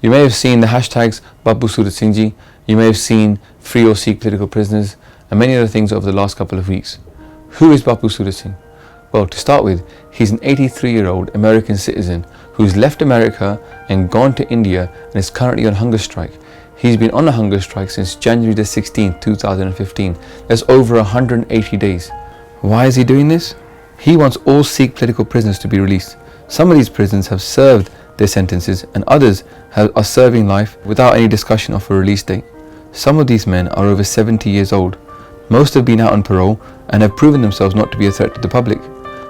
You may have seen the hashtags Bapu Surat Singh, you may have seen Free or Sikh political prisoners, and many other things over the last couple of weeks. Who is Bapu Surat Singh? Well, to start with, he's an 83-year-old American citizen who's left America and gone to India and is currently on hunger strike. He's been on a hunger strike since January the 16th, 2015. That's over 180 days. Why is he doing this? He wants all Sikh political prisoners to be released. Some of these prisoners have served their sentences and others are serving life without any discussion of a release date. Some of these men are over 70 years old. Most have been out on parole and have proven themselves not to be a threat to the public.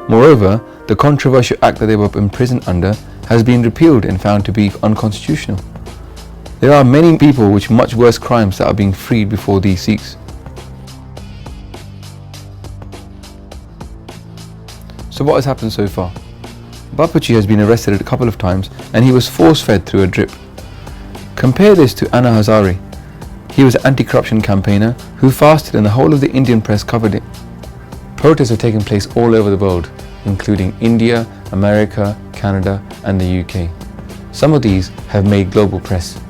Moreover, the controversial act that they were imprisoned under has been repealed and found to be unconstitutional. There are many people with much worse crimes that are being freed before these Sikhs. So what has happened so far? Bapuji has been arrested a couple of times and he was force-fed through a drip. Compare this to Anna Hazare. He was an anti-corruption campaigner who fasted and the whole of the Indian press covered it. Protests have taken place all over the world, including India, America, Canada and the UK. Some of these have made global press.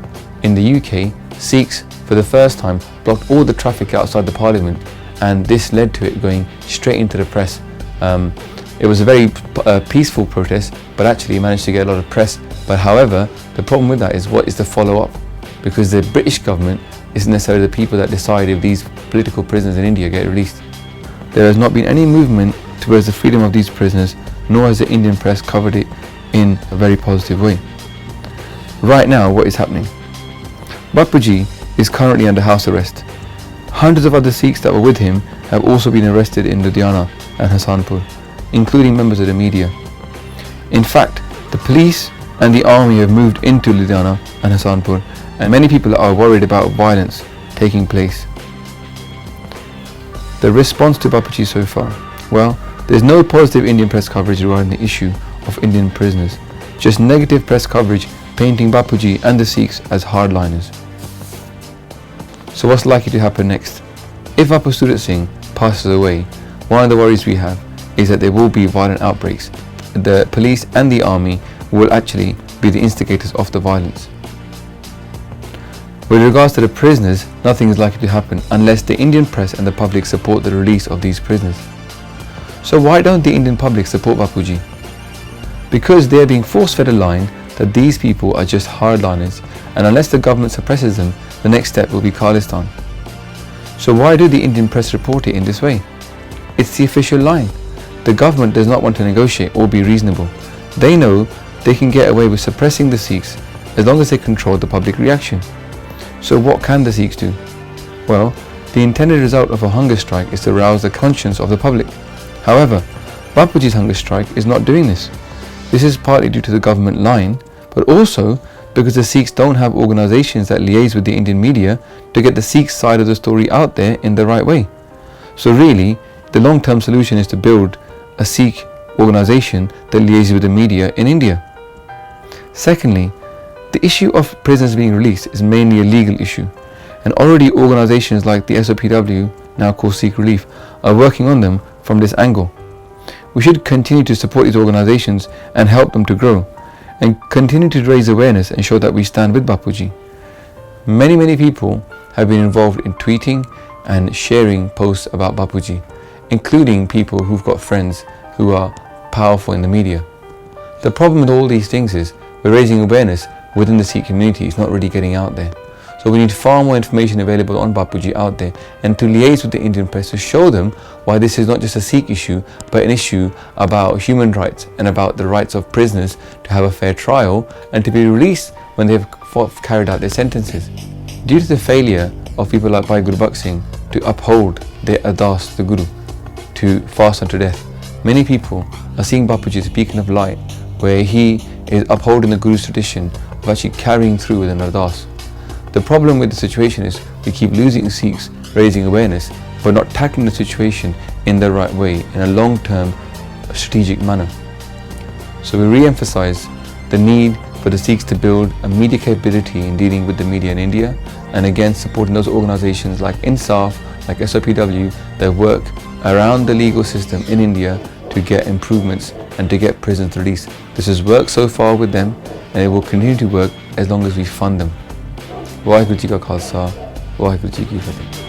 In the UK, Sikhs for the first time blocked all the traffic outside the parliament and this led to it going straight into the press. It was a very peaceful protest, but actually it managed to get a lot of press. But however, the problem with that is what is the follow-up? Because the British government isn't necessarily the people that decide if these political prisoners in India get released. There has not been any movement towards the freedom of these prisoners, nor has the Indian press covered it in a very positive way. Right now, what is happening? Bapuji is currently under house arrest. Hundreds of other Sikhs that were with him have also been arrested in Ludhiana and Hasanpur, including members of the media. In fact, the police and the army have moved into Ludhiana and Hasanpur, and many people are worried about violence taking place. The response to Bapuji so far? Well, there's no positive Indian press coverage regarding the issue of Indian prisoners, just negative press coverage painting Bapuji and the Sikhs as hardliners. So what's likely to happen next? If Bapu Surat Singh passes away, one of the worries we have is that there will be violent outbreaks. The police and the army will actually be the instigators of the violence. With regards to the prisoners, nothing is likely to happen unless the Indian press and the public support the release of these prisoners. So why don't the Indian public support Bapuji? Because they are being force-fed a line that these people are just hardliners, and unless the government suppresses them, the next step will be Khalistan. So why do the Indian press report it in this way? It's the official line. The government does not want to negotiate or be reasonable. They know they can get away with suppressing the Sikhs as long as they control the public reaction. So what can the Sikhs do? Well, the intended result of a hunger strike is to rouse the conscience of the public. However, Bapuji's hunger strike is not doing this. This is partly due to the government line, but also because the Sikhs don't have organizations that liaise with the Indian media to get the Sikh side of the story out there in the right way. So really, the long-term solution is to build a Sikh organization that liaises with the media in India. Secondly, the issue of prisoners being released is mainly a legal issue, and already organizations like the SOPW, now called Sikh Relief, are working on them from this angle. We should continue to support these organizations and help them to grow, and continue to raise awareness and show that we stand with Bapuji. Many people have been involved in tweeting and sharing posts about Bapuji, including people who've got friends who are powerful in the media. The problem with all these things is we're raising awareness within the Sikh community. It's not really getting out there. So we need far more information available on Bapuji out there, and to liaise with the Indian press to show them why this is not just a Sikh issue, but an issue about human rights and about the rights of prisoners to have a fair trial and to be released when they've carried out their sentences. Due to the failure of people like Bhai Jagraj Singh to uphold their ardas, the Guru, to fast unto death, many people are seeing Bapuji as a beacon of light, where he is upholding the Guru's tradition of actually carrying through with an ardas. The problem with the situation is we keep losing Sikhs, raising awareness, but not tackling the situation in the right way, in a long-term strategic manner. So we re-emphasize the need for the Sikhs to build a media capability in dealing with the media in India, and again supporting those organizations like INSAF, like SOPW, that work around the legal system in India to get improvements and to get prisoners released. This has worked so far with them, and they will continue to work as long as we fund them. Waheguru ji ਕਾ ਖਾਲਸਾ, ਵਾਹਿਗੁਰੂ ਜੀ ਕੀ ਫਤਿਹ.